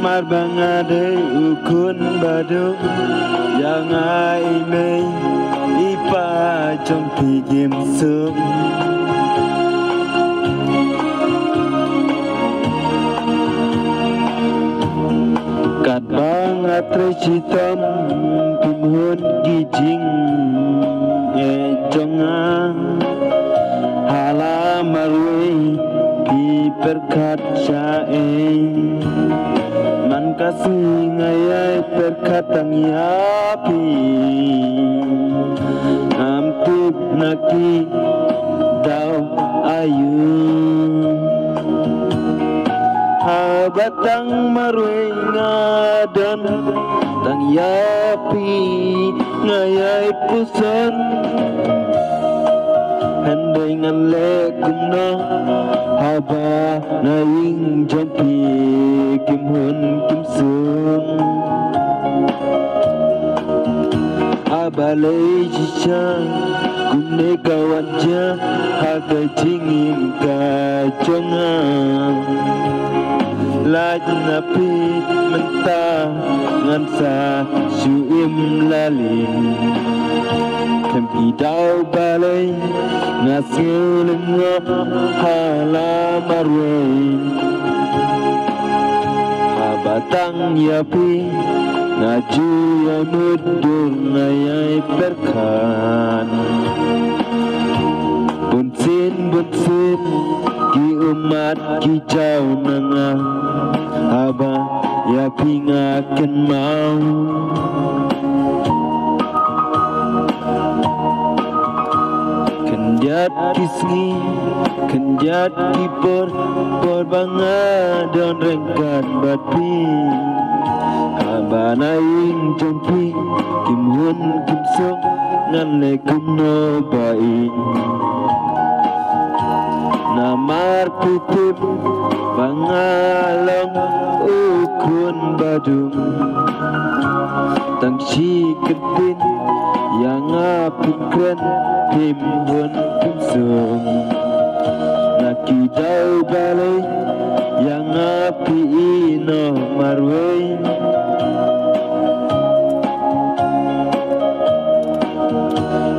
marbangade ukun badu yang ai ipa trong pigim sum kat bangat recitam pimun gijing jonga halamarwe di perkat syae man kasih ngayai perkatang yapi amtip naki dau ayu habatang marwe ngadan tang yapi ngayai pusan handai ngale kumna haba naing jampi kim hun kim sung abalai jisha kumne kawanja haga jingim ka jonga laj napi mentah ngansa suim lalin kem idau balai ngasil ngop halamarwe habatang yapi ngaju ya mudur ngayai perkan bunsin ki umat ki jauh nangah haba yapi ngaken mau kenjat kisngi kenjat kipor banga don rengkan batpi haba naing jompi kim hun kim sok ngan le kumno baik namar putip bangalong ukun badung tang si ketin yang apikren himun kumsum naki dau balai yang api ino marwe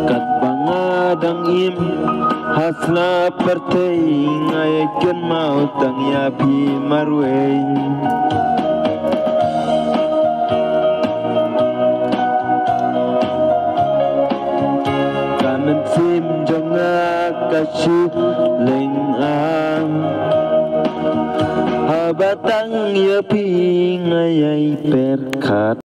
kat bangadang im hasla pertai ngaiken mau tang yapi marwe kamen sim jonga kasu leng ang habatang yapi ngayai perkat